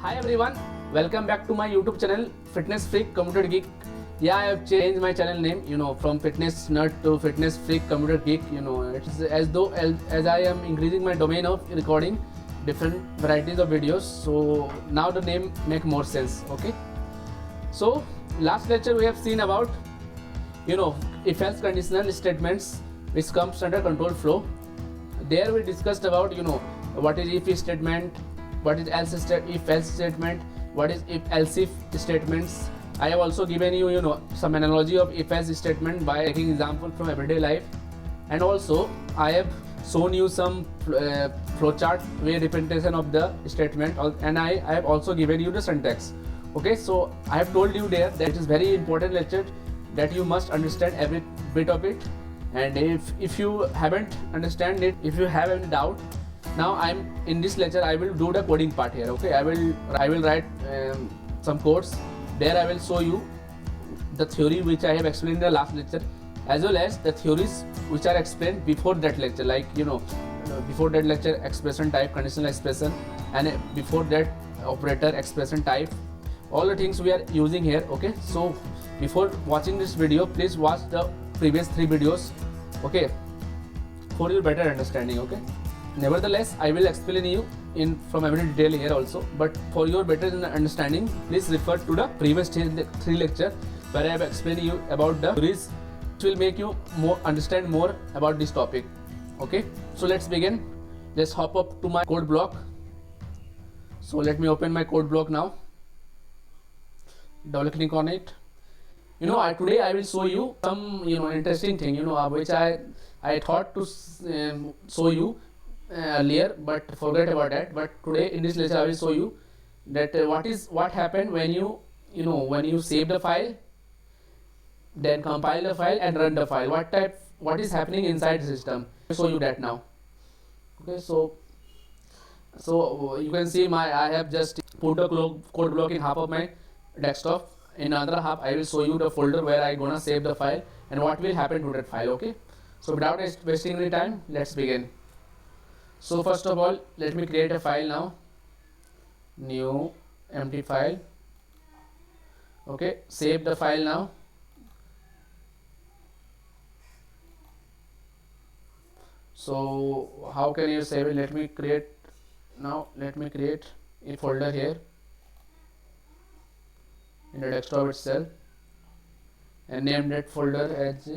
Hi everyone, welcome back to my YouTube channel Fitness Freak Computer Geek. Yeah, I have changed my channel name, from fitness nerd to Fitness Freak Computer Geek. It's as though as I am increasing my domain of recording different varieties of videos. So now the name make more sense. Okay. So last lecture we have seen about if else conditional statements which comes under control flow. There we discussed about what is if statement, what is if else statement, what is if else if statements. I have also given you some analogy of if else statement by taking example from everyday life, and also I have shown you some flowchart way representation of the statement, and I have also given you the syntax. Okay, so I have told you there that it is very important lecture that you must understand every bit of it, and if you haven't understand it, if you have any doubt, now I'm in this lecture I will do the coding part here. Okay, I will write some codes. There I will show you the theory which I have explained in the last lecture, as well as the theories which are explained before that lecture, like before that lecture expression type, conditional expression, and before that operator expression type, all the things we are using here. Okay, so before watching this video, please watch the previous 3 videos, okay, for your better understanding. Okay, nevertheless I will explain you in from every detail here also, but for your better understanding, please refer to the previous 3 lecture where I have explained you about the theories, which will make you understand more about this topic. Okay, so let's begin. Let's hop up to my code block. So let me open my code block now. Double click on it. Today I will show you some interesting thing which I thought to show you earlier, but forget about that. But today in this lecture I will show you that what happened when when you save the file, then compile the file and run the file. What is happening inside the system? I'll show you that now. Okay, so you can see I have just put a code block in half of my desktop. In another half I will show you the folder where I gonna save the file and what will happen to that file. Okay, so without wasting any time, let's begin. So first of all, let me create a file now. New empty file. Okay, save the file now. So how can you save it? Let me create a folder here in the desktop itself and name that folder as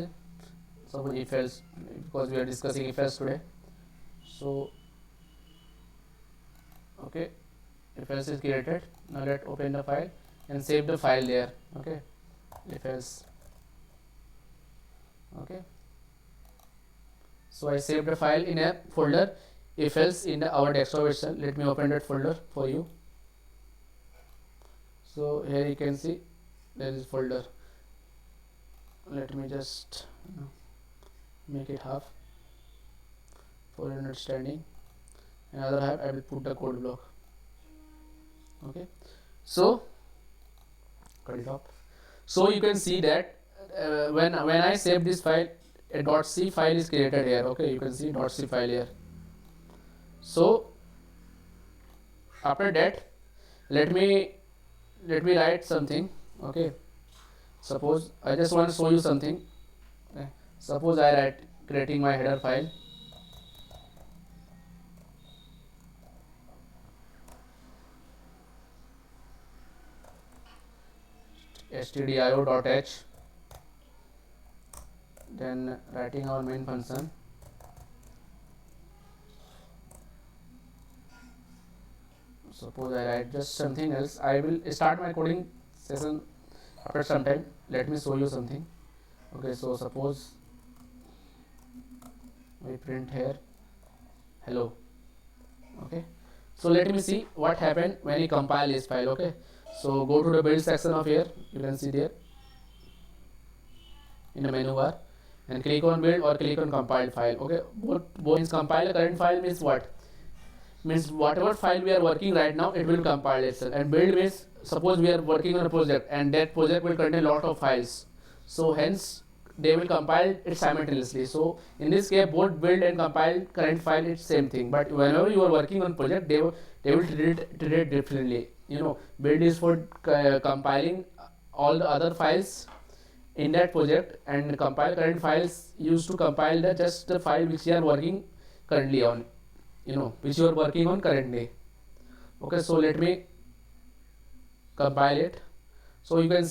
suppose if else, because we are discussing if else today. So okay, if else is created. Now let's open the file and save the file there. Okay, if else. Okay, so I saved the file in a folder if else in our desktop itself. Let me open that folder for you. So here you can see there is folder. Let me just make it half for understanding. Another half I will put the code block. Okay, so cut it off. So you can see that when I save this file, a .c file is created here. Okay, you can see .c file here. So after that, let me write something. Okay, suppose I just want to show you something. Okay. Suppose I write creating my header file. stdio.h, then writing our main function. Suppose I write just something else. I will start my coding session after some time. Let me show you something. Okay, so suppose we print here hello. Okay, so let me see what happened when we compile this file. Okay, so go to the build section of here. You can see there in the menu bar and click on build or click on compiled file. Okay, both means compile the current file means what? Means whatever file we are working right now, it will compile itself. And build means suppose we are working on a project and that project will contain a lot of files. So hence they will compile it simultaneously. So in this case, both build and compile current file it's same thing, but whenever you are working on project, they will treat it differently. Build is for compiling all the other files in that project, and compile current files used to compile the just the file which you are working currently on, which you are working on currently. Okay, so let me compile it. So you will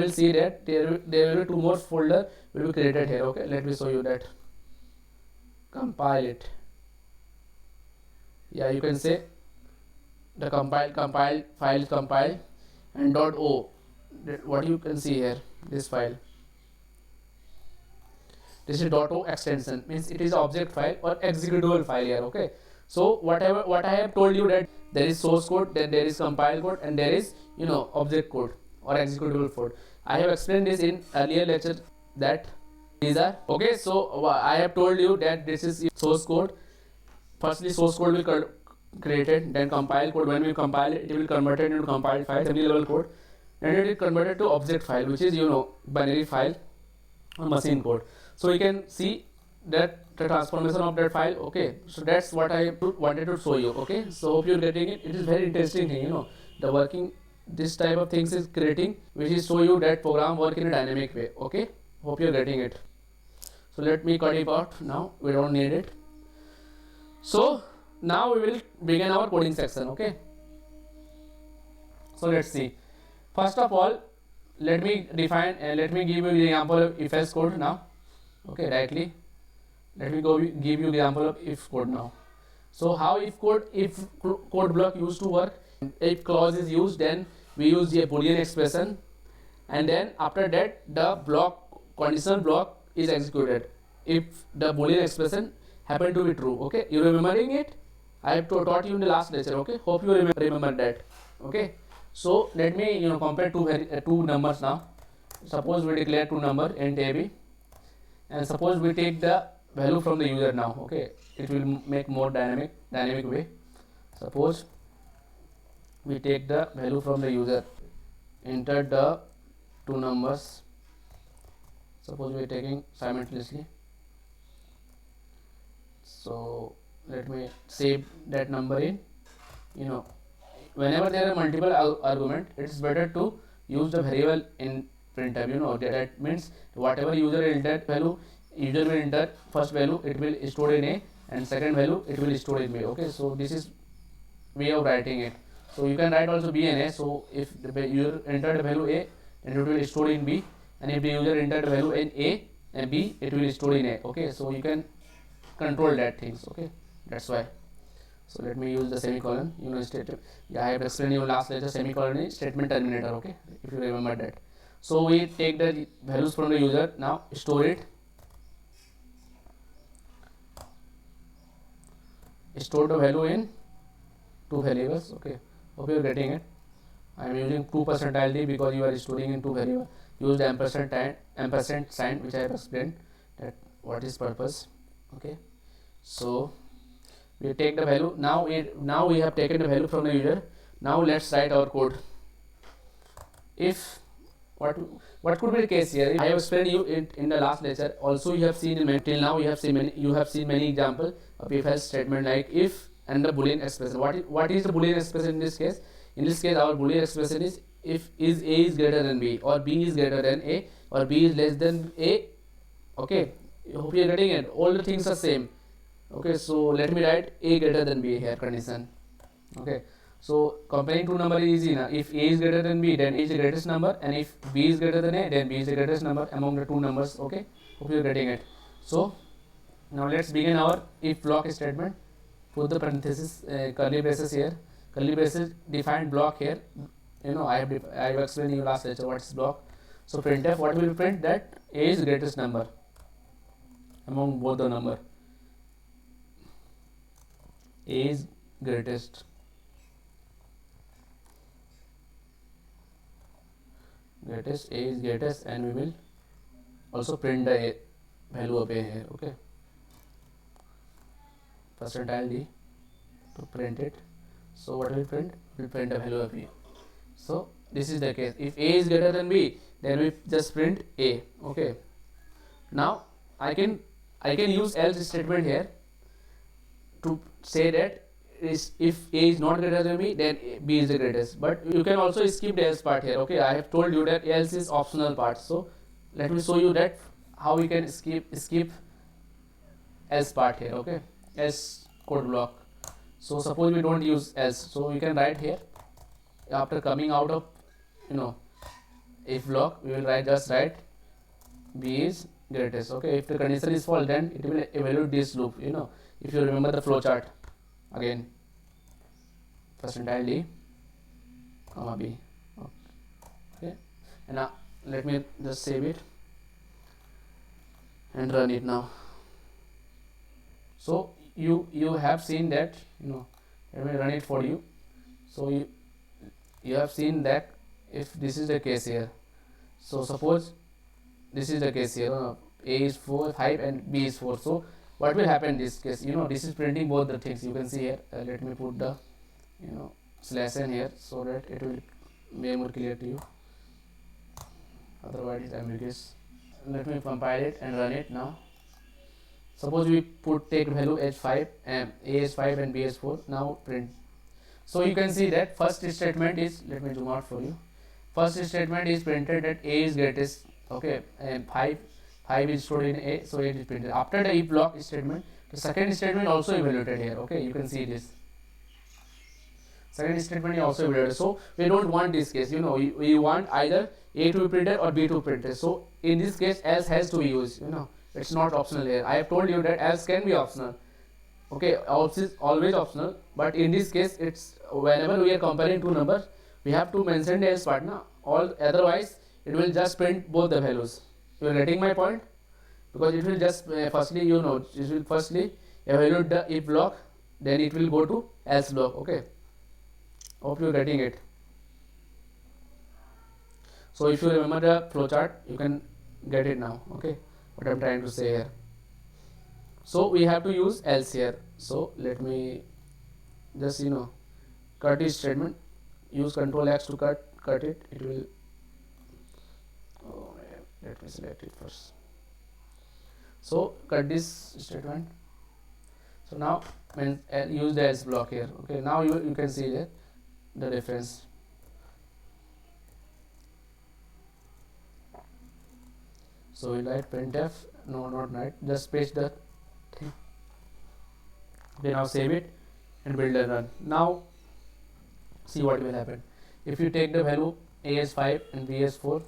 see that there will be two more folder will be created here. Okay, let me show you that. Compile it. Yeah, you can say the compiled file is compiled, and .o, what you can see here, this file, this is .o extension, means it is object file or executable file here. Okay, so what I have told you, that there is source code, then there is compile code, and there is object code or executable code. I have explained this in earlier lecture, that these are okay. So I have told you that this is source code. Firstly, source code will created, then compile code. When we compile it, it will convert it into compiled file, assembly level code, and it is converted to object file, which is binary file or machine code. So you can see that the transformation of that file. Okay, so that's what I wanted to show you. Okay, so hope you're getting it. It is very interesting thing, the working this type of things is creating, which is show you that program work in a dynamic way. Okay, hope you're getting it. So let me cut it out now, we don't need it. So now we will begin our coding section. Okay, so let's see. First of all, let me define and let me give you the example of if else code now. Okay, directly let me give you the example of if code now. So how if code block used to work. If clause is used, then we use a boolean expression, and then after that the conditional block is executed if the boolean expression happen to be true. Okay, you remembering it? I have taught you in the last lecture. Okay, hope you remember that. Okay, so let me compare two numbers now. Suppose we declare two number int ab, and suppose we take the value from the user now. Okay, it will make more dynamic way. Suppose we take the value from the user, enter the two numbers. Suppose we are taking simultaneously. So let me save that number in. Whenever there are multiple argument, it's better to use the variable in printf. That means whatever user entered value, user will enter first value, it will store in a, and second value it will store in b. Okay, so this is way of writing it. So you can write also b and a. So if the user entered value a, then it will store in b, and if the user entered value in a and b, it will store in a. Okay, so you can control that things. Okay, that's why. So let me use the semicolon. Statement. Yeah, I have explained you last lecture. Semicolon is statement terminator. Okay, if you remember that. So we take the values from the user, now store it. Store the value in two variables. Okay, hope you are getting it. I am using 2% d because you are storing in two variables. Use the ampersand sign, which I have explained that what is purpose. Okay, so we take the value. Now we have taken the value from the user. Now let's write our code. If what could be the case here? I have explained you in the last lecture. Also, you have seen till now you have seen many examples of if else statement, like if and the boolean expression. What is the boolean expression in this case? In this case, our boolean expression is if is a is greater than b, or b is greater than a, or b is less than a. Okay, I hope you are getting it. All the things are same. Okay, so let me write a greater than b here condition. Okay, so comparing two number is easy now. If a is greater than b, then a is the greatest number, and if b is greater than a, then b is the greatest number among the two numbers. Okay, hope you are getting it. So now let's begin our if block statement. Put the parenthesis curly braces here. Curly braces defined block here. I have explained you last lecture what is block. So printf, what will print? That a is greatest number among both the number. A is greatest. A is greatest, and we will also print the value of a here. Okay, %d to print it. So what will print? We'll print the value of a. So this is the case. If a is greater than b, then we just print a. Okay, Now I can use else statement here to say that if A is not greater than B, then B is the greatest. But you can also skip the else part here. Okay, I have told you that else is optional part. So let me show you that how we can skip else part here. Okay, else code block. So suppose we don't use else, so we can write here after coming out of if block, we will just write B is greatest. Okay, if the condition is false, then it will evaluate this loop. If you remember the flow chart again, percentile D comma B. Okay, and now let me just save it and run it now. So you have seen that, let me run it for you. So you have seen that if this is the case here, so suppose this is the case here, A is 4 5 and B is 4. So what will happen in this case? This is printing both the things. You can see here, let me put the slash n here so that it will be more clear to you, otherwise it's ambiguous. Let me compile it and run it now. Suppose we take value as 5 and A is 5 and B is 4. Now print. So you can see that first statement is, let me zoom out for you. First statement is printed that A is greatest. Okay, and 5 is stored in A, so 8 is printed. After the if block statement, the second statement also evaluated here. Okay, you can see this. Second statement is also evaluated. So we don't want this case. We want either A to be printed or B to be printed. So in this case, else has to be used. It's not optional here. I have told you that else can be optional. Okay, else is always optional, but in this case, it's whenever we are comparing two numbers, we have to mention the else part. Otherwise, it will just print both the values. You are getting my point? Because it will just firstly, it will firstly evaluate the if block, then it will go to else block. Okay, hope you are getting it. So if you remember the flowchart, you can get it now. Okay, what I'm trying to say here. So we have to use else here. So let me just cut this statement. Use Control X to cut it. It will. Oh man, let me select it first. So cut this statement. So now use the else block here. Okay, now you can see that the difference. So we write printf. No, not write. Just paste the thing. Okay, now save it and build and run. Now see what will happen. If you take the value A is 5 and B is 4,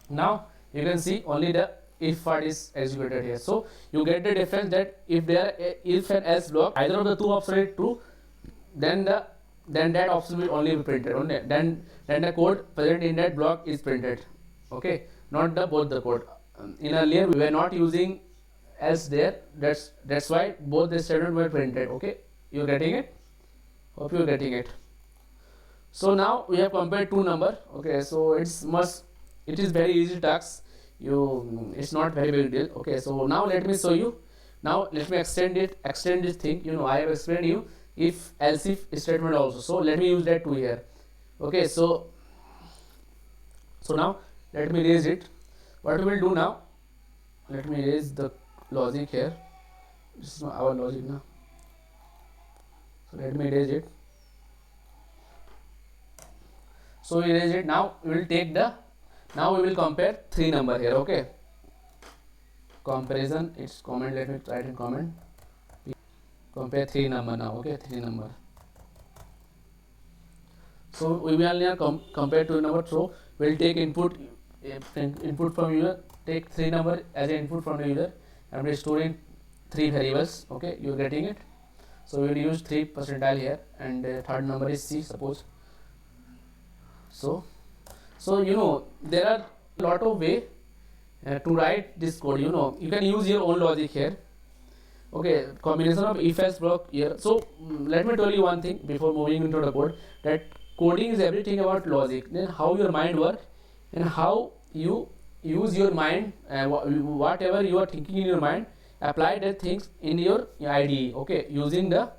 now you can see only the if part is executed here. So you get the difference that if and else block, either of the two options is true, then that option will only be printed. Then the code present in that block is printed. Okay, not both the code. In earlier we were not using else there. That's why both the statement were printed. Okay, you getting it? Hope you getting it. So now we have compared two number. Okay, so it is very easy task. It's not very big deal. Okay, so now let me show you. Now let me extend this thing. I have explained you if else if statement also. So let me use that too here. Okay, so now let me erase it. What we will do now? Let me erase the logic here. This is not our logic now. So let me erase it. So erase it. Now we will take now we will compare three number here. Okay, comparison, it's comment. Let me write in comment. Compare three number now. Okay, three number. So we will compare two number. So we'll take input from user, take three number as an input from the user, and we're storing three variables. Okay, you're getting it. So we will use 3 percentile here, and third number is C, suppose. So there are a lot of way to write this code. You can use your own logic here. Okay, combination of if else block here. So let me tell you one thing before moving into the code, that coding is everything about logic. Then how your mind works and how you use your mind, whatever you are thinking in your mind, apply that things in your IDE. Okay, using the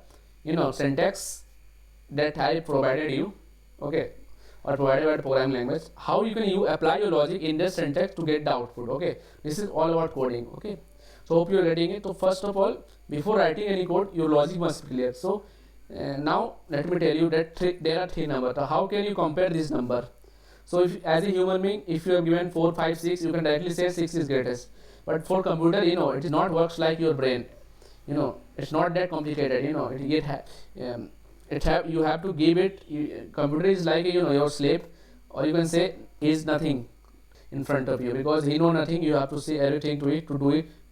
syntax that I provided you. Okay, or provided by the programming language. How you can apply your logic in this syntax to get the output. Okay, this is all about coding. Okay, so hope you are getting it. So first of all, before writing any code, your logic must be clear. So now let me tell you that there are three numbers. So how can you compare this number? So if as a human being, if you have given 4, 5, 6, you can directly say 6 is greatest. But for computer, it is not works like your brain. It's not that complicated. You have to give it. Computer is like your slave, or you can say is nothing in front of you, because he know nothing. You have to say everything to it to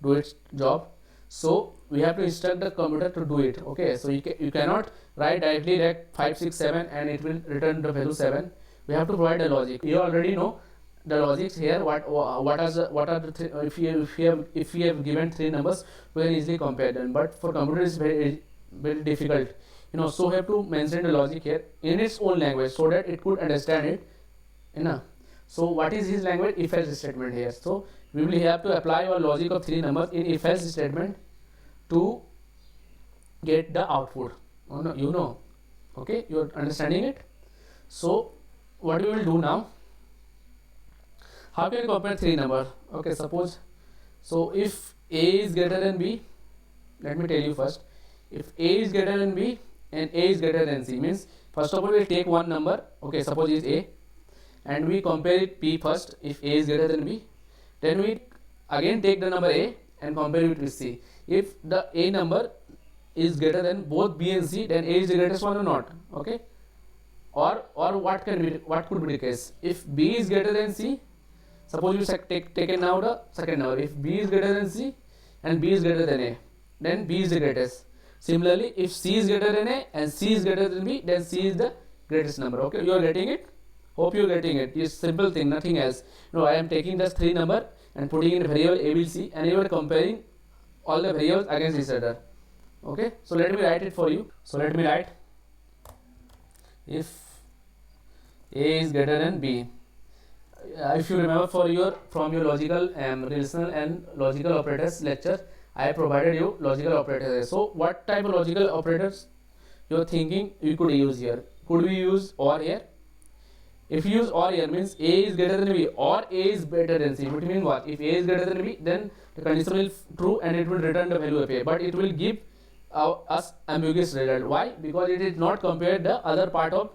do its job. So we have to instruct the computer to do it. Okay, so you cannot write directly like 5, 6, 7 and it will return the value 7. We have to provide a logic. You already know the logics here. What are the if we have given three numbers, we can easily compare them. But for computer is very difficult. So we have to mention the logic here in its own language so that it could understand it. So what is his language? If else statement here. So we will have to apply our logic of three numbers in if else statement to get the output. Okay, you are understanding it. So what we will do now, how can you compare three numbers? Okay, suppose, so if a is greater than b, let me tell you first. If a is greater than b and a is greater than c, means first of all we will take one number. Okay, suppose it is a, and we compare it p first. If a is greater than b, then we again take the number a and compare it with c. If the a number is greater than both b and c, then a is the greatest one or not. Okay, or what could be the case? If b is greater than c, suppose you take now the second number. If b is greater than c and b is greater than a, then b is the greatest. Similarly, if c is greater than a and c is greater than b, then c is the greatest number. Okay, you are getting it? Hope you are getting it. It's simple thing, nothing else. I am taking this three number and putting in variable a, b, c, and you are comparing all the variables against each other. Okay, so let me write it for you. So let me write, if a is greater than b. If you remember from your logical relational and logical operators lecture, I provided you logical operators. So what type of logical operators you are thinking you could use here? Could we use or here? If you use or here, means a is greater than b or a is better than c. Which means what? If a is greater than b, then the condition will true and it will return the value of a, but it will give us ambiguous result. Why? Because it is not compared the other part of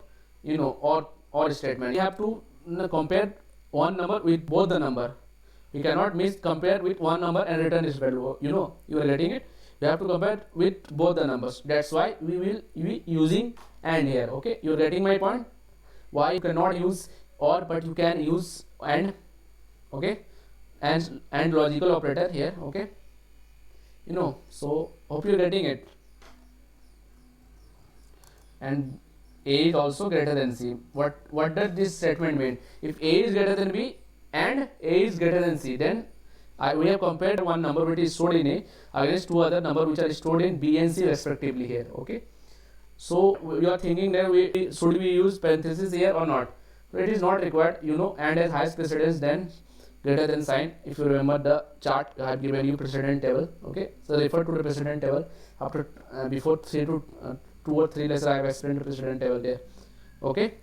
or statement. We have to compare one number with both the number. We cannot compare with one number and return this value. You are getting it. We have to compare with both the numbers. That's why we will be using and here. Okay, you are getting my point. Why you cannot use or, but you can use and. Okay, and logical operator here. Okay, so hope you are getting it. And a is also greater than c. What does this statement mean? If a is greater than b and a is greater than c, then we have compared one number which is stored in a against two other numbers which are stored in b and c respectively here. Okay, so you are thinking that should we use parenthesis here or not? So it is not required. And has highest precedence than greater than sign. If you remember the chart, I have given you precedent table. Okay, so refer to the precedent table after before 2 or 3 lessons I have explained the precedent table there. Okay,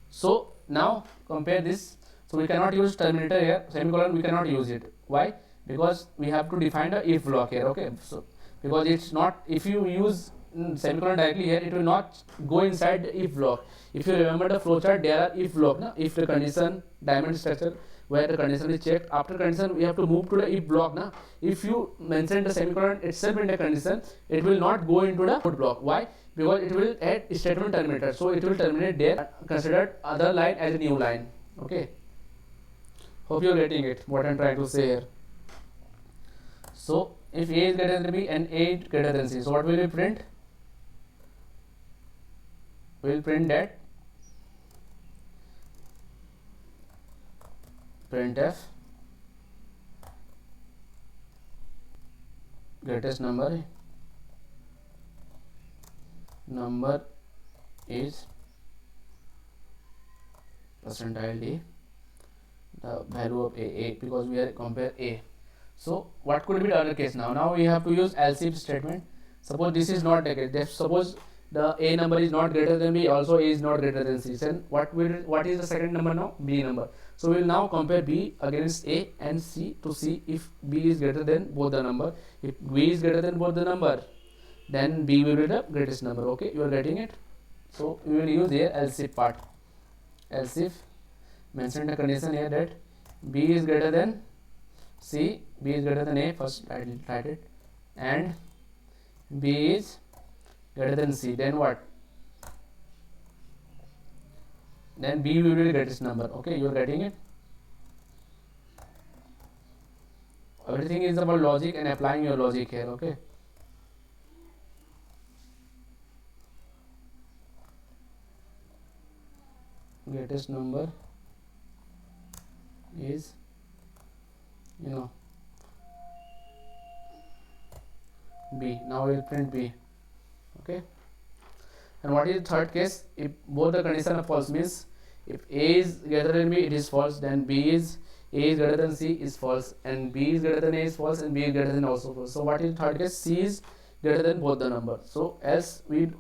so now compare this. So we cannot use terminator here, semicolon we cannot use it. Why? Because we have to define the if block here. Okay, so because it's not, if you use semicolon directly here, it will not go inside the if block. If you remember the flowchart, there are if block, if the condition diamond structure where the condition is checked. After condition, we have to move to the if block. If you mention the semicolon itself in the condition, it will not go into the code block. Why? Because it will add statement terminator, so it will terminate there. Considered other line as a new line. Okay. Hope you are getting it. What I am trying to say here. So if a is greater than b and a is greater than c, so what will we print? We will print that printf greatest number is percentile d, the value of a, because we are compare a. So what could be the other case now? Now we have to use else if statement. Suppose this is not the case. Suppose the A number is not greater than B, also A is not greater than C. Then what is the second number now? B number. So we will now compare B against A and C to see if B is greater than both the number. If B is greater than both the number, then B will be the greatest number. Okay, you are getting it? So we will use here else if part. Else if mention the condition here that B is greater than C, B is greater than A, first write it, and B is greater than C, then what? Then B will be the greatest number. Okay, you are getting it? Everything is about logic and applying your logic here. Okay, greatest number is, you know, B. Now we will print B. Okay, and what is the third case? If both the condition are false, means if A is greater than B, it is false, then A is greater than C is false, and B is greater than A is false, and B is greater than also false. So what is the third case? C is greater than both the number. So else we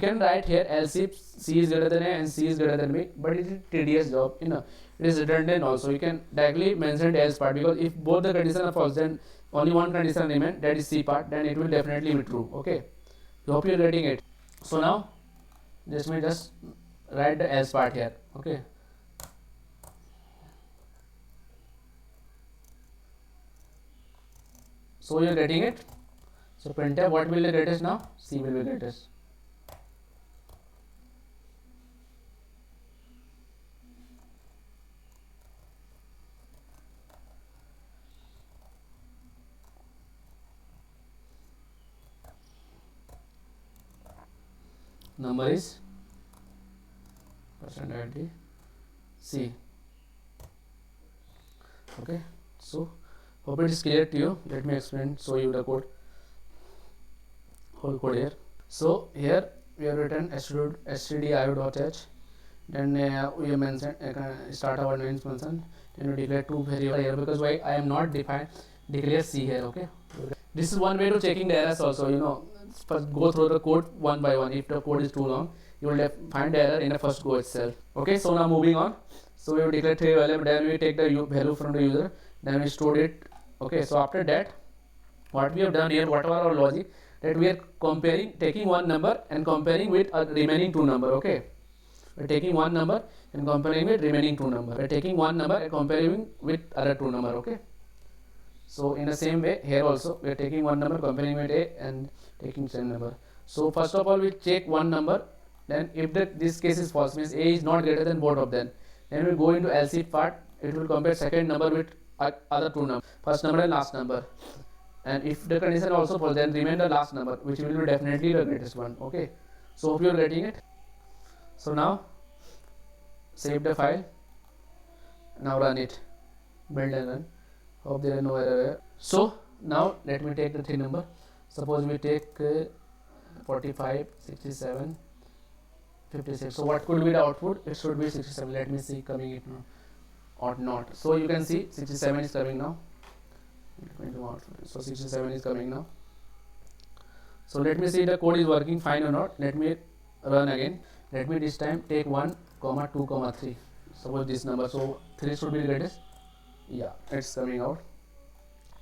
can write here else if C is greater than A and C is greater than B, but it is tedious job, you know, it is redundant also. You can directly mention the else part, because if both the conditions are false, then only one condition remains, that is C part, then it will definitely be true. Okay, I hope you are getting it. So now just write the else part here. Okay, so you are getting it. So printf, what will be the greatest now? C will be greatest. Number is percentage C. Okay, so hope it is clear to you. Let me explain, show you the code, whole code here. So here we have written stdio.h, then we have mentioned start our main function, then we declare two variable here, because why I am not declare C here. Okay, this is one way to checking the errors also, you know. First go through the code one by one. If the code is too long, you will find the error in the first go itself. Okay, so now moving on. So we will declare three variables, then we take the value from the user, then we store it. Okay, so after that, what we have done here, whatever our logic, that we are taking one number and comparing with remaining two number. Okay, we are taking one number and comparing with remaining two number. We are taking one number and comparing with other two number. Okay, so in the same way here also we are taking one number, comparing with A, and taking same number. So first of all we check one number, then if this case is false, means A is not greater than both of them, then we go into else if part. It will compare second number with other two numbers, first number and last number, and if the condition also false, then remain the last number, which will be definitely the greatest one. Okay, so hope you are getting it. So now save the file, now run it, build and run. Hope there is no error. So now let me take the three number. Suppose we take 45, 67, 56. So what could be the output? It should be 67. Let me see coming it now or not. So you can see 67 is coming now. So 67 is coming now. So let me see the code is working fine or not. Let me run again. Let me this time take 1, 2, 3. Suppose this number. So 3 should be the greatest. Yeah, it's coming out.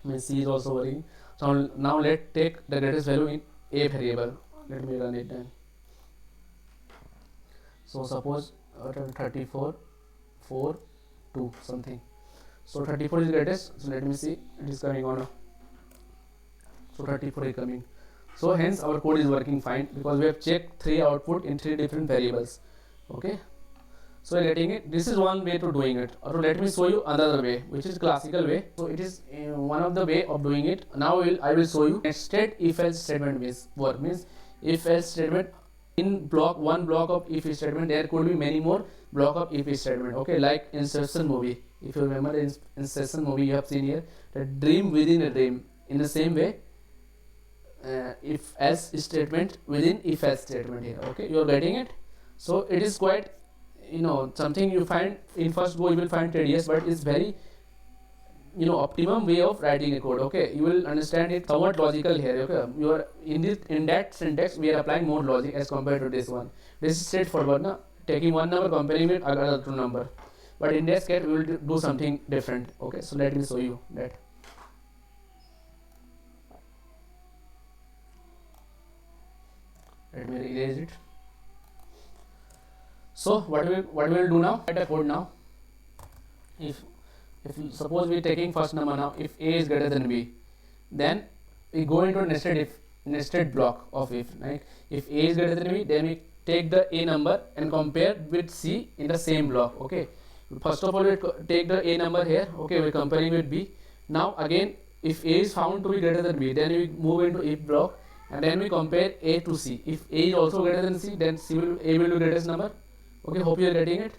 Means C is also working. So now let's take the greatest value in A variable. Let me run it then. So suppose 34, 4, 2 something. So 34 is greatest. So let me see, it is coming on. So 34 is coming. So hence our code is working fine, because we have checked three output in three different variables. Okay, so you're getting it. This is one way to doing it. Or let me show you another way, which is classical way. So it is one of the way of doing it. Now I will show you nested if else statement work. Means if else statement in one block of if statement, there could be many more block of if statement. Okay, like Inception movie. If you remember the Inception movie, you have seen here that dream within a dream. In the same way, if else statement within if else statement here. Okay, you are getting it. So it is quite, you know, something you find in first go you will find tedious, but it's very optimum way of writing a code. Okay, you will understand it somewhat logical here. Okay, you are in that syntax we are applying more logic as compared to this one. This is straightforward, na, taking one number comparing with another two number, but in this case we will do something different. Okay, so let me show you that. Let me erase it. So what we will do now, write a code now. If suppose we are taking first number now, if a is greater than b, then we go into nested block of if, right? If a is greater than b, then we take the a number and compare with c in the same block. Okay, first of all we take the a number here. Okay, we're comparing with b. Now again, if a is found to be greater than b, then we move into if block and then we compare a to c. If a is also greater than c, then a will be greatest number. Okay, hope you are getting it.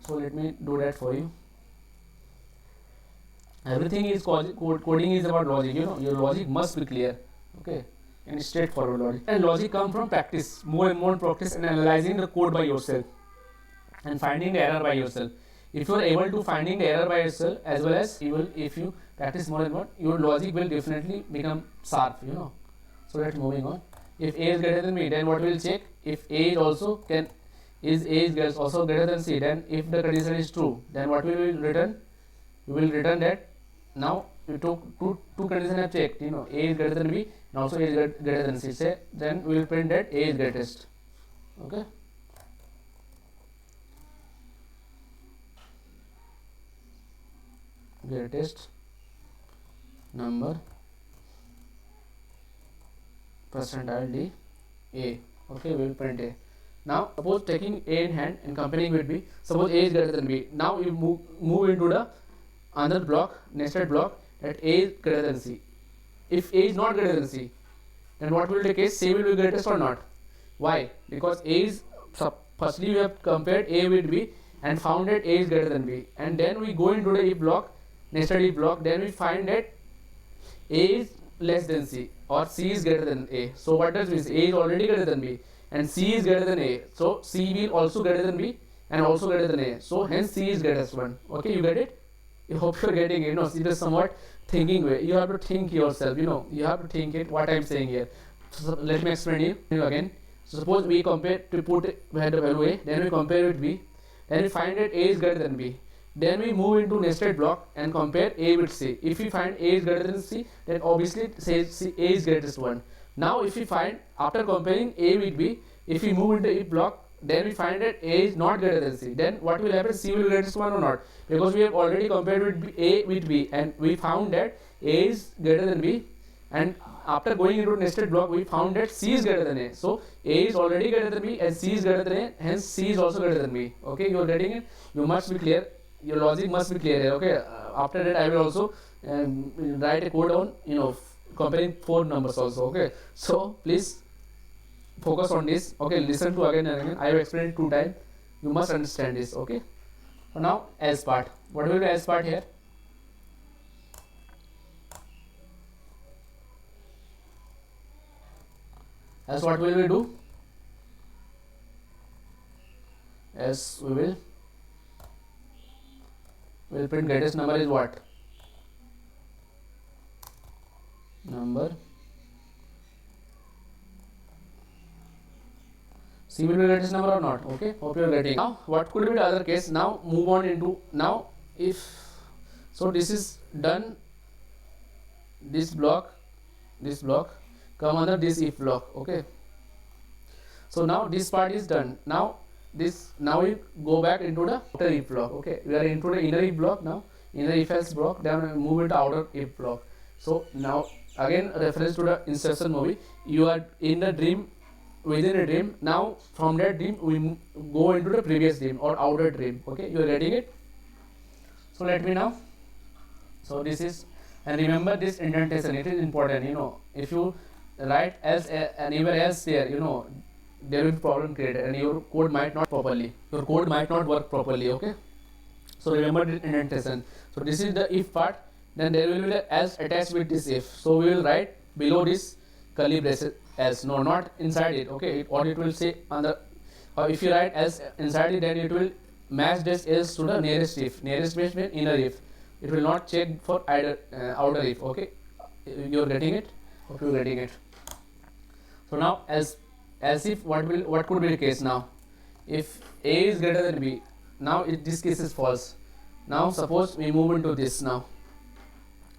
So let me do that for you. Everything is coding is about logic. Your logic must be clear. Okay, and straightforward logic. And logic comes from practice, more and more practice, and analyzing the code by yourself and finding the error by yourself. If you are able to finding the error by yourself, as well as if you practice more and more, your logic will definitely become sharp. So let's moving on. If a is greater than b, then what we will check? If a is also also greater than c, then if the condition is true, then what we will return? We will return that. Now we took two conditions have checked. A is greater than b and also a is greater than c. Say then we will print that a is greatest. Okay. Greatest number percentile d a. Okay, we will print a. Now suppose taking a in hand and comparing with b. Suppose a is greater than b. Now you move into the another block, nested block, that a is greater than c. If a is not greater than c, then what will the case? C will be greatest or not? Why? Because a is firstly we have compared a with b and found that a is greater than b, and then we go into the if block, nested if block, then we find that a is less than c or c is greater than a. So what does this? A is already greater than b and c is greater than a. So c will also greater than b and also greater than a. So hence c is greatest one. Okay, you get it? I hope you're getting it. It is somewhat thinking way. You have to think yourself. You have to think it. What I'm saying here. So let me explain you again. So suppose we compare to put we had the value a, then we compare with b, then we find that a is greater than b. Then we move into nested block and compare a with c. If we find a is greater than c, then obviously say c, a is greatest one. Now if we find after comparing a with b, if we move into if block, then we find that a is not greater than c. Then what will happen? C will be greatest one or not? Because we have already compared with a with b and we found that a is greater than b, and after going into nested block we found that c is greater than a. So a is already greater than b and c is greater than a, hence c is also greater than b. Okay, you are getting it? You must be clear. Your logic must be clear here. Okay, after that I will also write a code on comparing 4 numbers also. Okay, so please focus on this. Okay, listen to again and again. I have explained it 2 times. You must understand this. Okay, so now else part. What will be else part here? Else what will we do? Else we will print greatest number is what? Number. C will be greatest number or not? Okay, hope you are getting. Now what could be the other case? Now move on into now if so this is done. This block come under this if block. Okay, so now this part is done. Now we go back into the outer if block. Okay, we are into the inner if block now. Inner if else block, then we move into outer if block. So now again reference to the Inception movie. You are in the dream, within a dream. Now from that dream we go into the previous dream or outer dream. Okay, you are getting it? So let me now. So this is, and remember this indentation, it is important. If you write else anywhere else there, there will be problem created and your code might not work properly. Okay, so remember this indentation. So this is the if part, then there will be the else attached with this if. So we will write below this curly braces else, no, not inside it. Okay, or it will say on the, or if you write else inside it, then it will match this else to the nearest if. Nearest means inner if. it will not check for either outer if. Okay, you're getting it. Hope you're getting it. So now as if what could be the case now? If A is greater than B, now this case is false. Now suppose we move into this now,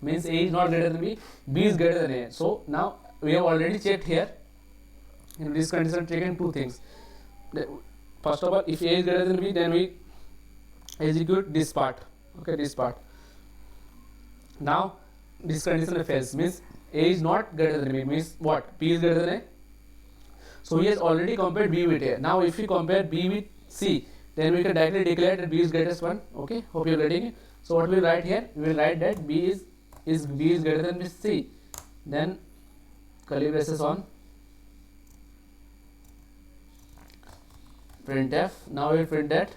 means A is not greater than B, B is greater than A. So now we have already checked here. In this condition, taken two things. First of all, if A is greater than B, then we execute this part. Okay, this part. Now this condition fails, means A is not greater than B, means what? B is greater than A. So he has already compared B with A. Now if we compare B with C, then we can directly declare that B is greatest one. Okay, hope you are getting it. So what we will write here? We will write that B is greater than C. Then curly braces on, printf. Now we will print that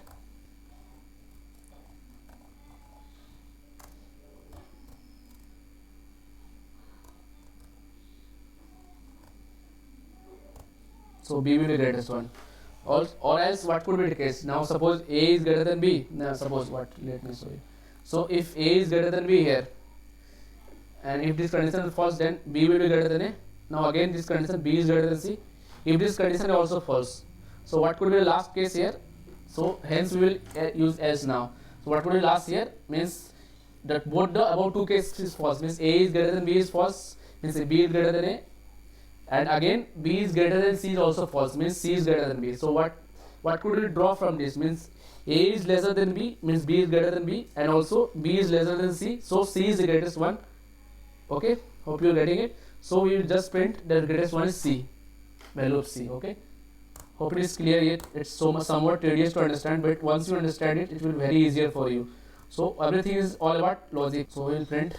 so B will be greatest one. Or else what could be the case? Now suppose A is greater than B. Now suppose what? Let me show you. So if A is greater than B here, and if this condition is false, then B will be greater than A. Now again this condition, B is greater than C. If this condition is also false, so what could be the last case here? So hence we will use else now. So what could be last here? Means that both the above two cases is false. Means A is greater than B is false. Means B is greater than A. And again B is greater than C is also false, means C is greater than B. So what could we draw from this? Means A is lesser than B, means B is greater than B, and also B is lesser than C, so C is the greatest one. Okay, hope you are getting it. So we will just print that the greatest one is C, value of C. Okay, hope it is clear yet. It's somewhat tedious to understand, but once you understand it, it will be very easier for you. So everything is all about logic. So we will print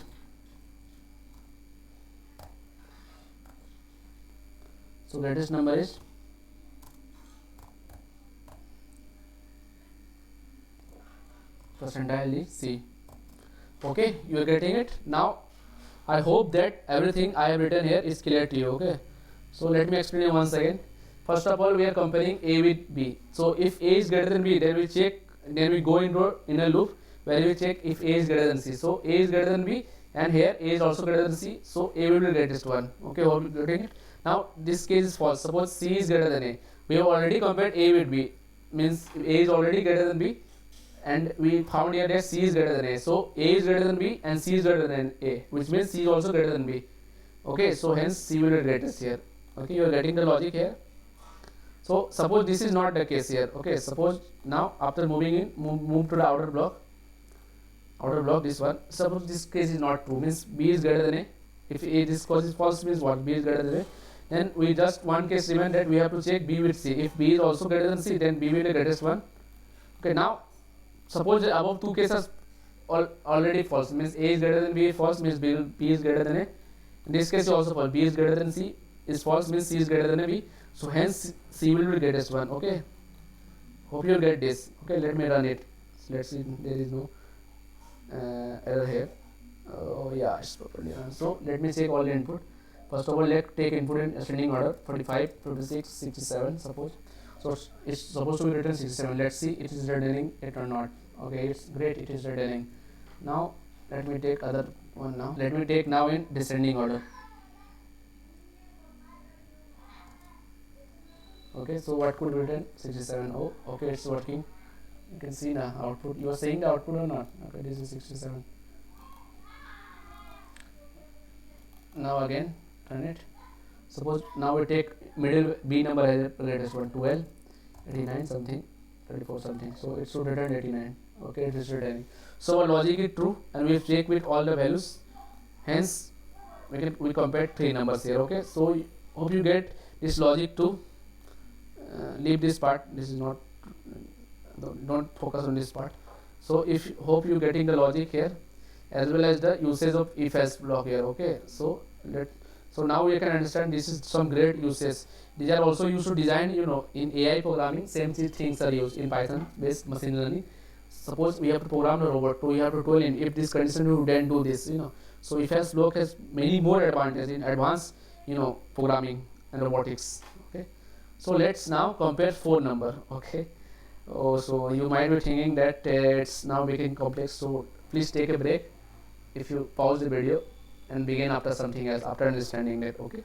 so greatest number is percentile C. Okay, you are getting it. Now I hope that everything I have written here is clear to you. Okay, so let me explain it once again. First of all, we are comparing A with B. So if A is greater than B, then we check, then we go into a loop where we check if A is greater than C. So A is greater than B, and here A is also greater than C, so A will be the greatest one. Okay, hope you are getting it. Now this case is false. Suppose C is greater than A. We have already compared A with B, means A is already greater than B, and we found here that C is greater than A. So A is greater than B and C is greater than A, which means C is also greater than B. Okay, so hence C will be greatest here. Okay, you are getting the logic here. So suppose this is not the case here. Okay, suppose now after moving in, move to the outer block. Outer block, this one. Suppose this case is not true, means B is greater than A. If A this case is false, means what? B is greater than A. Then we just one case remain that we have to check B with C. If B is also greater than C, then B will be the greatest one. Okay, now suppose the above two cases already false, means A is greater than B is false, means B is greater than A. In this case also false, B is greater than C is false, means C is greater than B. So hence C will be the greatest one. Okay, hope you will get this. Okay, let me run it. So let's see, there is no error here. Oh yeah, it's properly run. So let me check all the input. First of all, let's take input in ascending order, 45, 56, 67 suppose. So it's supposed to be written 67. Let's see it is returning it or not. Okay, it's great, it is returning. Now let me take other one now. Let me take now in descending order. Okay, so what could be written? 67. Oh, okay, it's working. You can see the output. You are seeing the output or not? Okay, this is 67. Now again run it. Suppose now we take middle B number as the latest one, 12, 89 something, 34 something. So it should return 89. Okay, it is returning. So our logic is true, and we check with all the values. Hence we compare three numbers here. Okay, so hope you get this logic too. Leave this part. This is not. Don't focus on this part. So if hope you getting the logic here, as well as the usage of if else block here. Okay, so now we can understand this is some great uses. These are also used to design, in AI programming. Same things are used in Python based machine learning. Suppose we have to program a robot, so we have to tell him if this condition you then do this. So if else block has many more advantages in advanced programming and robotics. Okay, so let's now compare four number. Okay, so you might be thinking that it's now making complex, so please take a break if you pause the video and begin after something else, after understanding that. Okay.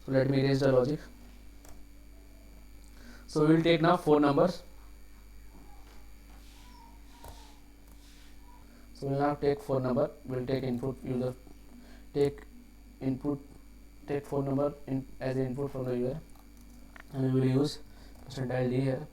So let me erase the logic. So we will take now 4 numbers. So we will now take 4 number. We will take input user, take input, take 4 number as an input from the user, and we will use percentile d here.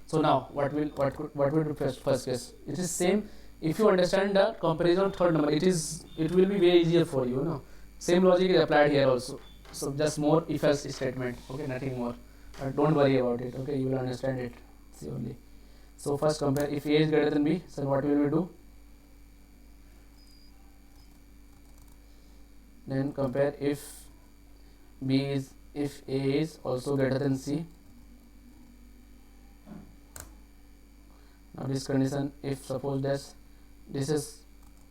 So now what will be first case? It is same. If you understand the comparison of third number, it will be very easier for you. No, same logic is applied here also. So just more if else statement. Okay, nothing more. But don't worry about it. Okay, you will understand it. See only. So first compare if a is greater than b. So what will we do? Then compare if a is also greater than c. Now this condition, if suppose this is,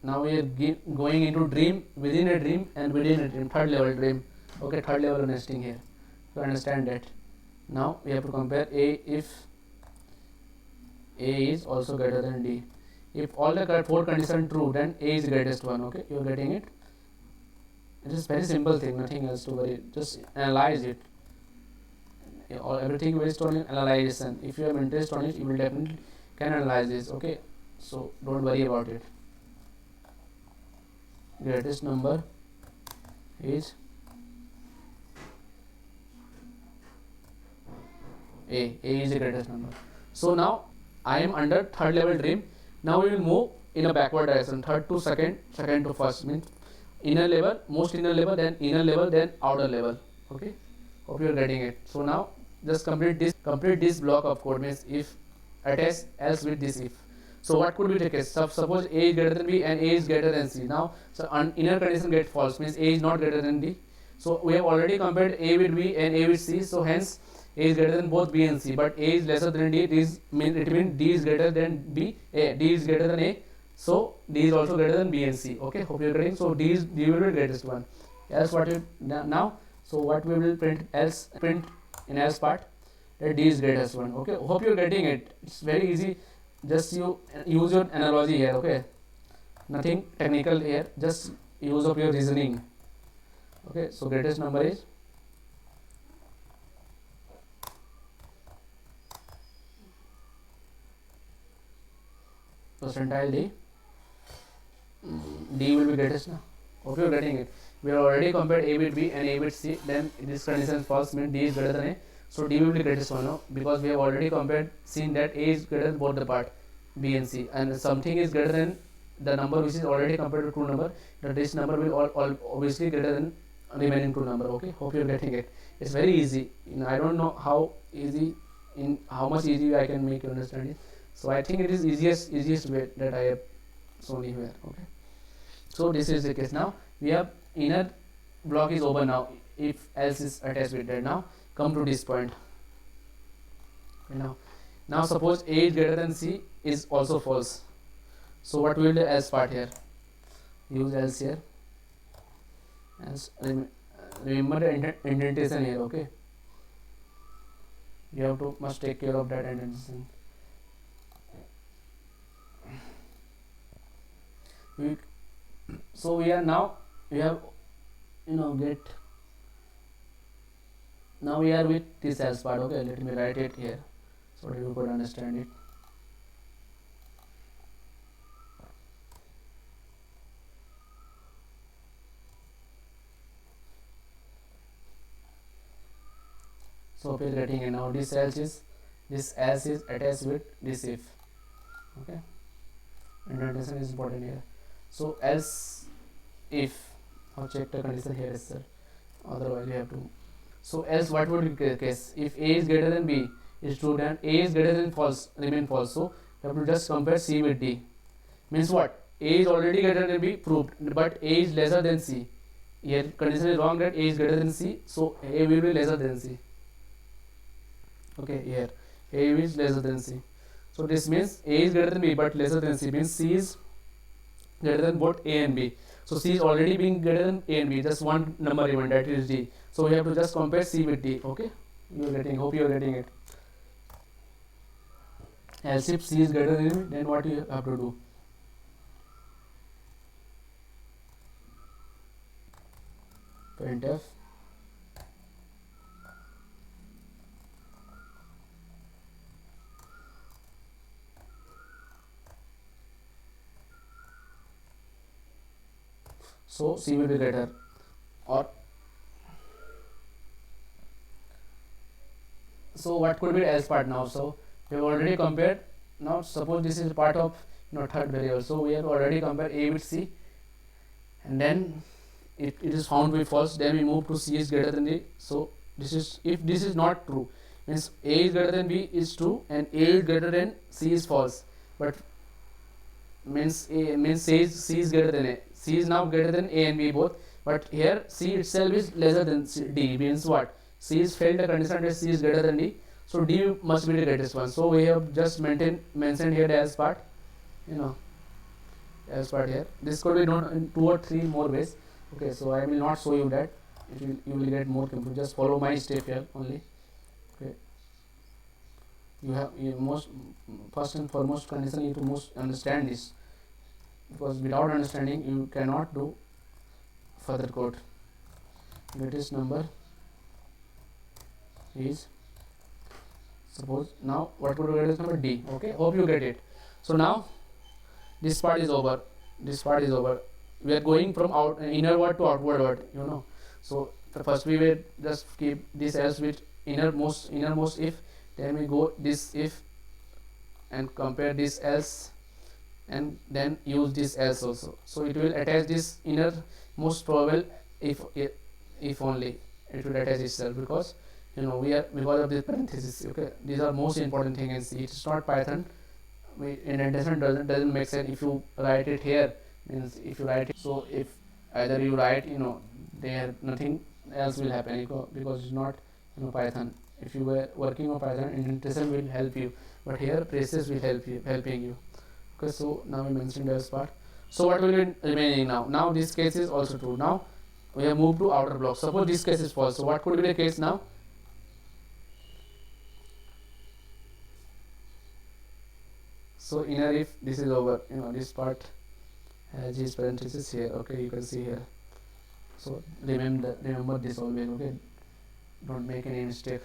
now we are going into dream, within a dream and within a dream, third level dream. Okay, third level nesting here. To understand that, now we have to compare a if a is also greater than d. If all the 4 conditions true, then a is greatest one. Okay, you are getting it. It is very simple thing, nothing else to worry. Just analyze it. Everything based on analyzation. If you have interest on it, you will definitely can analyze this. Okay, so don't worry about it. Greatest number is a is the greatest number. So now I am under third level dream. Now we will move in a backward direction, third to second, second to first, means inner level, most inner level, then inner level, then outer level. Okay, hope you are getting it. So now just complete this block of code, means if attach else with this if. So what could be the case? Suppose a is greater than b and a is greater than c. Now so inner condition get false, means a is not greater than d. So we have already compared a with b and a with c. So hence a is greater than both b and c, but a is lesser than d. It means d is greater than b. D is greater than a. So d is also greater than b and c. Okay, hope you are getting. So d will be the greatest one. Else what you now? So what we will print in else part? That d is greatest one. Okay, hope you are getting it. It's very easy. Just you use your analogy here. Okay, nothing technical here. Just use of your reasoning. Okay, so greatest number is percentile d. D will be greatest now. Hope you are getting it. We have already compared a with b and a with c. Then this condition false, means d is greater than a. So d will be greatest one now, because we have already seen that a is greater than both the part b and c, and something is greater than the number which is already compared to true number. That this number will all obviously greater than remaining true number. Okay, hope you are getting it. It's very easy. I don't know how much easy I can make you understand it. So I think it is easiest way that I have shown you here. Okay, so this is the case. Now we have inner block is over now. If else is attached with that. Now come to this point. Now suppose a is greater than c is also false. So what will the else part here? Use else here. And remember the indentation here. Okay, you must take care of that indentation. So we are now now we are with this else part. Okay, let me write it here so that you could understand it. So we are getting it now. This else is attached with this if. Okay, indentation is important here. So else if, I'll check the condition here, sir. Otherwise you have to. So else what would be the case? If a is greater than b is true, then a is greater than false, remain false. So you have to just compare c with d. Means what? A is already greater than b, proved, but a is lesser than c. Here condition is wrong, that a is greater than c, so a will be lesser than c. Okay, here a is lesser than c. So this means a is greater than b but lesser than c, means c is greater than both a and b. So C is already being greater than A and B, just one number remains, that is D. So we have to just compare C with D. Okay, you are getting, hope you are getting it. Else if C is greater than B, then what you have to do? Printf so C will be greater, or so what could be else part now? So we have already compared. Now suppose this is part of third variable, so we have already compared A with C, and then it is found to be false, then we move to C is greater than D. So this is, if this is not true, means A is greater than B is true and A is greater than C is false, but means C is greater than A. C is now greater than A and B both, but here C itself is lesser than D, means what? C is failed the condition that C is greater than D, so D must be the greatest one. So we have just mentioned here the else part, else part here. This could be done in 2 or 3 more ways. Okay, so I will not show you that. You will get more confused. Just follow my step here only. Okay, you most first and foremost condition, you to most understand this, because without understanding you cannot do further code. Greatest number is, suppose now what would be greatest number? D. Okay, hope you get it. So now this part is over. This part is over. We are going from inner word to outward word. So first we will just keep this else with innermost if, then we go this if and compare this else, and then use this else also. So it will attach this inner most probable if only it will attach itself, because we are, because of this parenthesis. Okay, these are most important thing in C. It's not Python. Indentation doesn't make sense if you write it here. Means if you write it, so if either you write, there nothing else will happen, because it's not Python. If you were working on Python, indentation will help you, but here braces will helping you. Okay, so now we mentioned this part. So what will be remaining now? Now this case is also true. Now we have moved to outer block. Suppose this case is false. So what could be the case now? So inner if this is over, this part has these parentheses here. Okay, you can see here. So remember this always. Okay, don't make any mistake.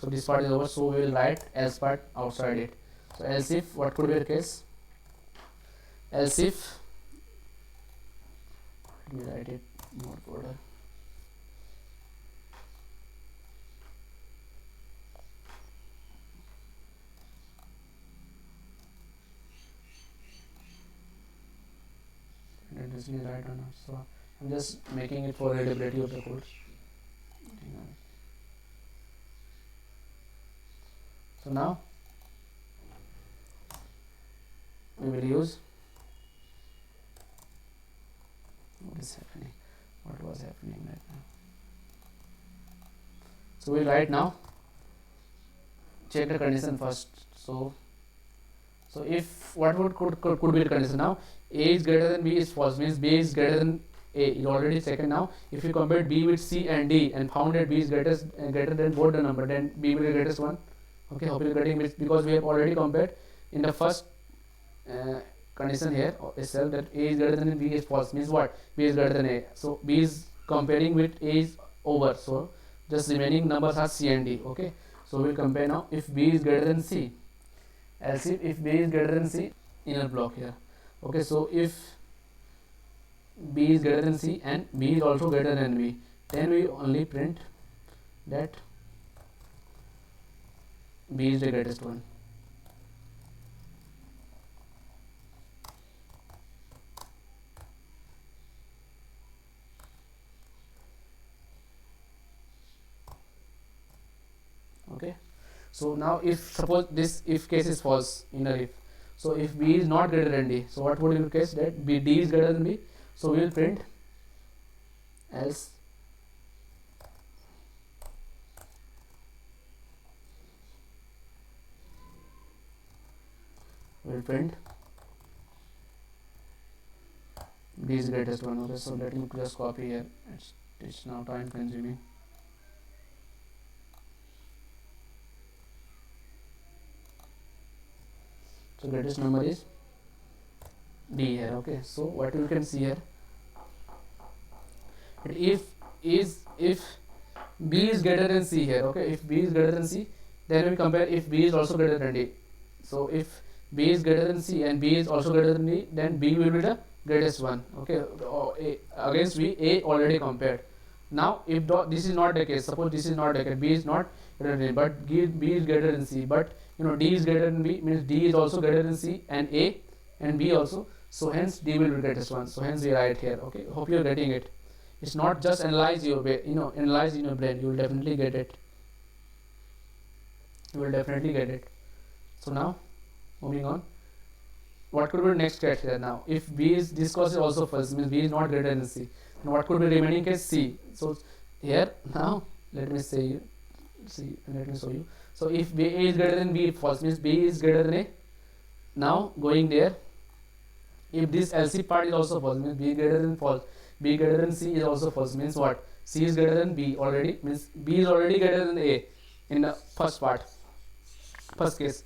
So this part is over. So we will write else part outside it. So else if, what could be the case? Else if, let me write it more order. Let us write on. So I'm just making it for readability of the code. So now we will use, what is happening, what was happening right now. So we write now, check the condition first. So if what would could be the condition now? A is greater than B is false, means B is greater than A is already second. Now if you compare B with C and D and found that B is greater than both the number, then B will be the greatest one. Okay, hope you are getting it, because we have already compared in the first condition here itself that A is greater than B is false, means what? B is greater than A. So B is comparing with A is over, so just remaining numbers are C and D. Okay, so we will compare now. If B is greater than C, else if B is greater than C, inner block here. Okay, so if B is greater than C and B is also greater than B, then we only print that B is the greatest one. Okay, so now if suppose this if case is false, inner if, so if B is not greater than D, so what would be the case? That D is greater than B, so we will print else we will print B is greatest one. Okay, so let me just copy here. It's now time consuming. So greatest number is D here. Okay, so what you can see here, if B is greater than C here. Okay, if B is greater than C, then we compare if B is also greater than D. So if B is greater than C and B is also greater than D, then B will be the greatest one. Okay, against B, A already compared. Now if this is not the case, suppose this is not the case, B is not greater than D, but B is greater than C, but D is greater than B, means D is also greater than C and A and B also, so hence D will be greatest one. So hence we write here. Okay, hope you are getting it. It's not just analyze your brain, analyze in your brain, you will definitely get it. You will definitely get it. So now moving on, what could be the next criteria now? If B is, this cause is also false, means B is not greater than C, and what could be remaining case? C. So here now let me show you. So if B is greater than B, false, means B is greater than A. Now going there, if this LC part is also false, means B greater than false, B greater than C is also false, means what? C is greater than B already, means B is already greater than A in the first case,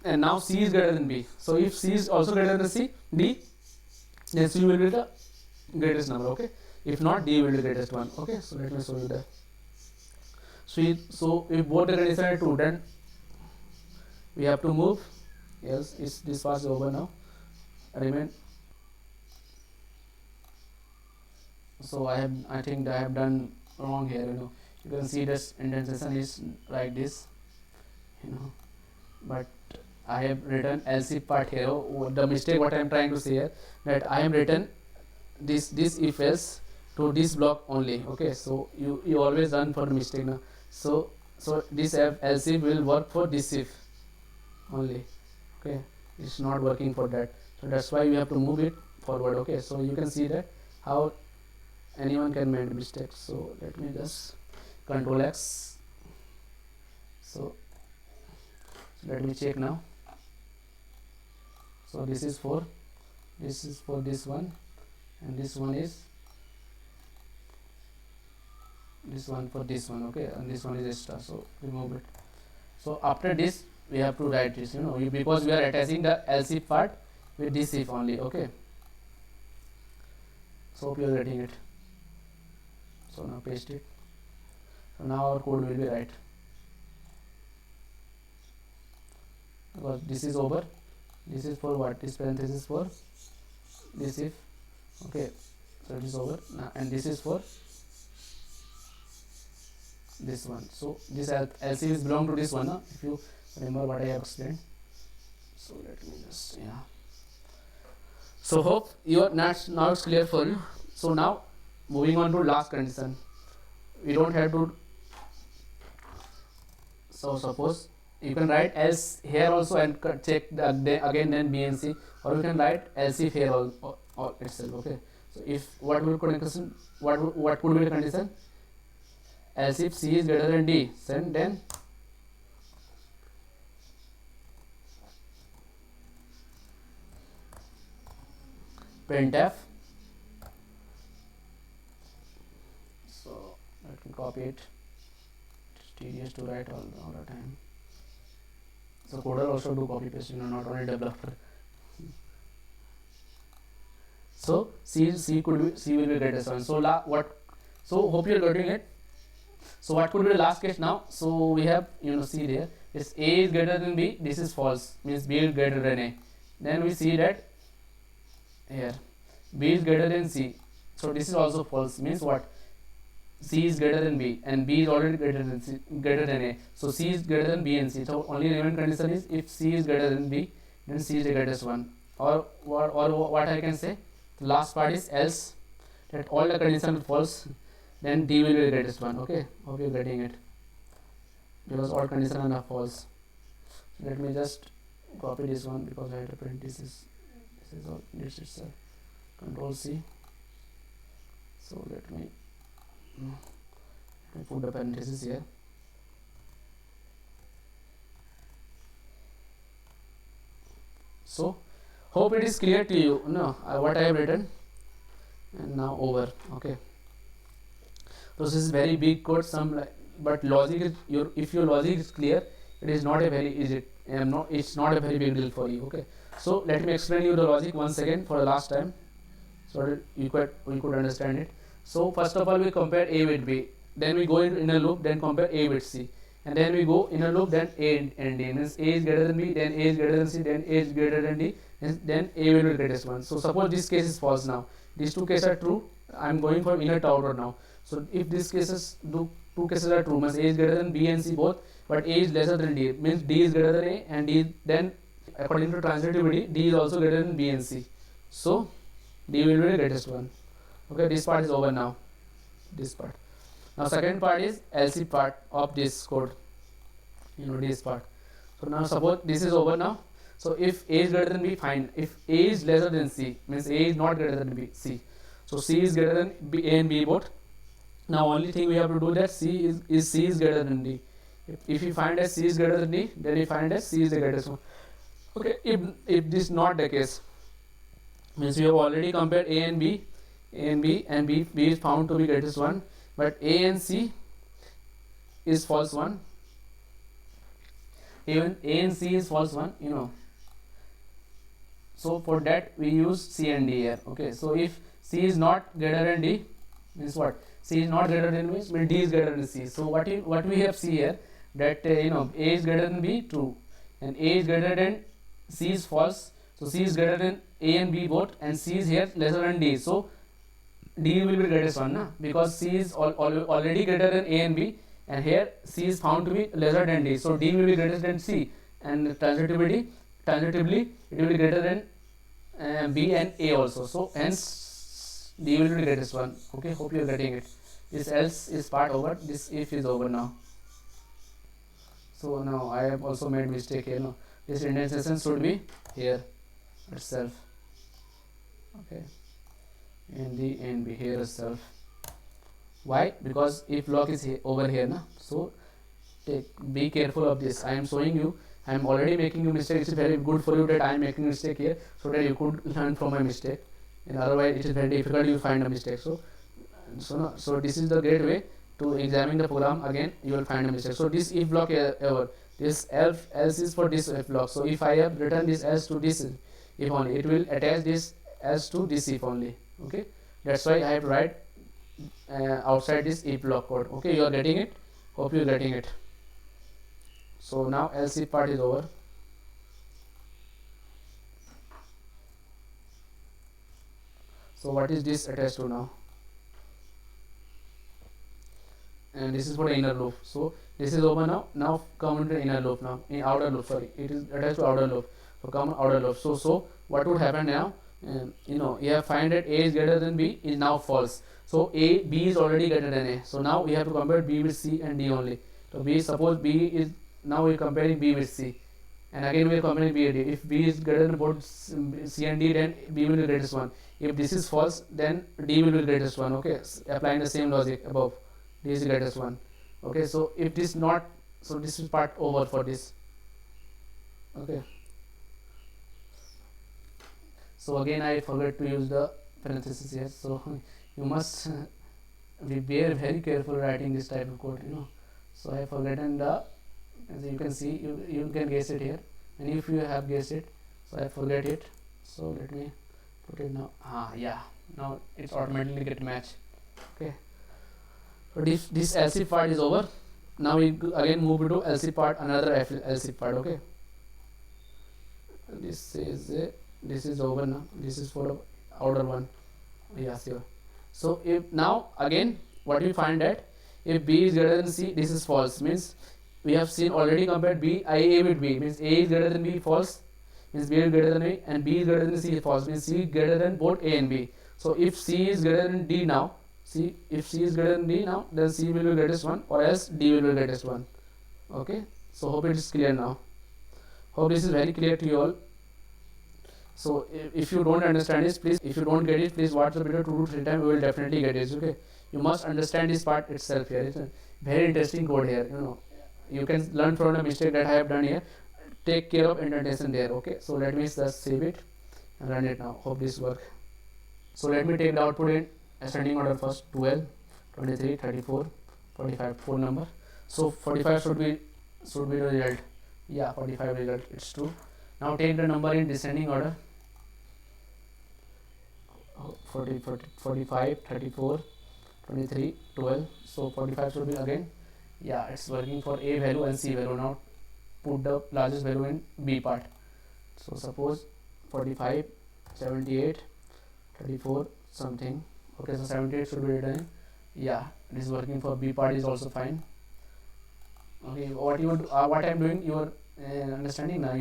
and now C is greater than B. So if C is also greater than D, then C will be the greatest number. Okay, if not, D will be the greatest one. Okay, so let me show you that. So if both the conditions are true, then we have to move. Yes, this part is over now. Remain. So I think I have done wrong here. You can see this indentation is like this. But I have written LC part here. The mistake what I am trying to say here, that I am written this if else to this block only. Okay, so you always run for the mistake now. So this LC will work for this if only. Okay, it's not working for that, so that's why you have to move it forward. Okay, so you can see that how anyone can make mistakes. So let me just Control X. So let me check now. So this is for this one, and this one is this one for this one. Okay, and this one is extra, so remove it. So after this we have to write this, because we are attaching the LC part with this if only. Okay, so hope you are getting it. So now paste it. So now our code will be right, because this is over. This is for what? This parenthesis for this if. Okay, so it is over now, and this is for this one. So this LC is belong to this one, if you remember what I have explained. So let me just so hope you are now it's clear for you. So now moving on to last condition, we don't have to. So suppose you can write else here also and check again then B and C, or you can write else if here all itself. Okay, so if what could be the condition? Else if C is greater than D, then printf. So let me copy it. It's tedious to write all the time. So coder also do copy paste, not only developer. So C will be greatest one. So hope you are getting it. So what could be the last case now? So we have see there, this A is greater than B, this is false, means B is greater than A. Then we see that here B is greater than C, so this is also false, means what? C is greater than B and B is already greater than A, so C is greater than B and C. So only remaining condition is if C is greater than B, then C is the greatest one. Or what I can say, the last part is else, that all the conditions are false, then D will be the greatest one. Okay, hope you are getting it, because all conditions are false. Let me just copy this one, because I have to print this is all this itself. Control C. So let me put the parenthesis here. So hope it is clear to you. What I have written. and now over. Okay, so this is very big code, but logic is if your logic is clear, it is not a very easy, it's not a very big deal for you. Okay, so let me explain you the logic once again for the last time, so that you could understand it. So first of all, we compare A with B, then we go into inner loop, then compare A with C, and then we go inner loop, then A and D. Means A is greater than B, then A is greater than C, then A is greater than D, and then A will be the greatest one. So suppose this case is false now. These two cases are true. I am going from inner to outer now. So if these cases two cases are true, means A is greater than B and C both, but A is lesser than D, means D is greater than A, and D, then according to transitivity, D is also greater than B and C. So D will be the greatest one. Okay, this part is over now. This part. Now second part is LC part of this code. This part. So now suppose this is over now. So if A is greater than B, fine. If A is lesser than C, means A is not greater than B, C. So C is greater than B, A and B both. Now only thing we have to do that C is greater than D. If you find that C is greater than D, then you find that C is the greatest one. Okay, if this is not the case, means we have already compared A and B, and B is found to be greatest one, but A and C is false one. Even A and C is false one, So for that we use C and D here. Okay, so if C is not greater than D, means what? C is not greater than B, means D is greater than C. So what we have see here, that A is greater than B, true, and A is greater than C is false. So C is greater than A and B both, and C is here lesser than D. So D will be the greatest one, na? Because C is already greater than A and B, and here C is found to be lesser than D. So D will be greater than C, and transitively it will be greater than B and A also. So hence D will be the greatest one. Okay, hope you are getting it. This else is part over. This if is over now. So now I have also made mistake here. No, this indentation should be here itself. Okay, and D and B here itself. Why? Because if block is over here, na. So be careful of this. I am showing you. I am already making you mistake. It is very good for you that I am making mistake here, so that you could learn from my mistake. And otherwise, it is very difficult you find a mistake. So this is the great way to examine the program. Again, you will find a mistake. So this if block ever, this else is for this if block. So if I have written this else to this if only, it will attach this else to this if only. Okay, that's why I have to write outside this if block code. Okay, you are getting it. Hope you are getting it. So now else if part is over. So what is this attached to now? And this is for the inner loop. So this is over now. Now come into the inner loop now. In outer loop, sorry, it is attached to outer loop. So come outer loop. So what would happen now? You have find that A is greater than B is now false. So B is already greater than A. So now we have to compare B with C and D only. So suppose B is, now we are comparing B with C, and again we are comparing B and D. If B is greater than both C and D, then B will be the greatest one. If this is false, then D will be the greatest one. Okay, applying the same logic above, D is the greatest one. Okay, so if this not, so this is part over for this. Okay, so again I forgot to use the parenthesis here, so you must be very careful writing this type of code, So I have forgotten the, as you can see, you can guess it here, and if you have guessed it, so I forget it. So let me put it now. Yeah, now it's automatically get matched. Okay, so this LC part is over. Now we again move to LC part, another LC part. Okay, this is over now. This is for the outer one. Yeah, sure. So if now again what we find that if B is greater than C, this is false, means we have seen already compared A with B, means A is greater than B, false, means B is greater than A, and B is greater than C, false, means C is greater than both A and B. So if C is greater than D now, if C is greater than D now, then C will be greatest one, or else D will be greatest one. Okay, so hope it is clear now. Hope this is very clear to you all. So if you don't understand this, please, if you don't get it, please watch the video 2 to 3 times. We will definitely get it. Okay, you must understand this part itself here. It's a very interesting code here. You can learn from the mistake that I have done here. Take care of indentation there. Okay, so let me just save it and run it now. Hope this works. So let me take the output in ascending order first. 12, 23, 34, 45, 4 number. So 45 should be the result. Yeah, 45 result, it's true. Now take the number in descending order. 45, 34, 23, 12. So 45 should be again. Yeah, it's working for A value and C value. Now put the largest value in B part. So suppose 45, 78, 34 something. Okay, so 78 should be written. Yeah, it is working for B part, is also fine. Okay, what I am doing, you are understanding now.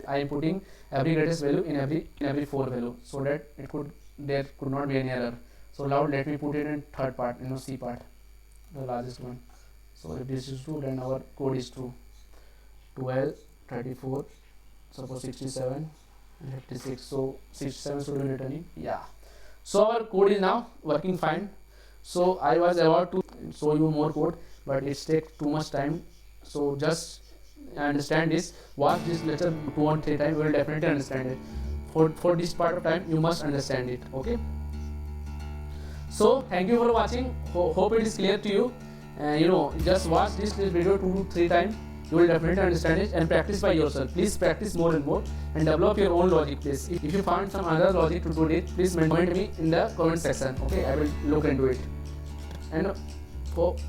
I am putting every greatest value in every 4 value, so that there could not be any error. So now let me put it in third part, C part, the largest one. So if this is true, then our code is true. 12, 34, suppose 67 and 56. So 67 should be returning. Yeah. So our code is now working fine. So I was about to show you more code, but it takes too much time. So just understand this. Watch this lecture 2 or 3 times. You will definitely understand it. For this part of time, you must understand it. Okay. So thank you for watching. Hope it is clear to you. Just watch this video 2 to 3 times. You will definitely understand it, and practice by yourself. Please practice more and more and develop your own logic. Please, if you find some other logic to do it, please comment me in the comment section. Okay, I will look into it. And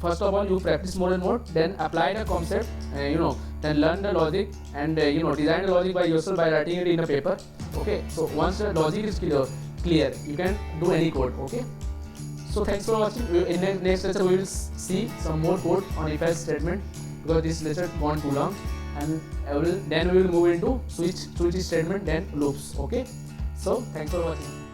first of all, you practice more and more, then apply the concept, then learn the logic, and design the logic by yourself by writing it in a paper. Okay, so once the logic is clear, you can do any code. Okay, so thanks for watching. In the next lecture, we will see some more code on if else statement, because this lecture gone too long, and then we will move into switch statement, then loops. Okay, so thanks for watching.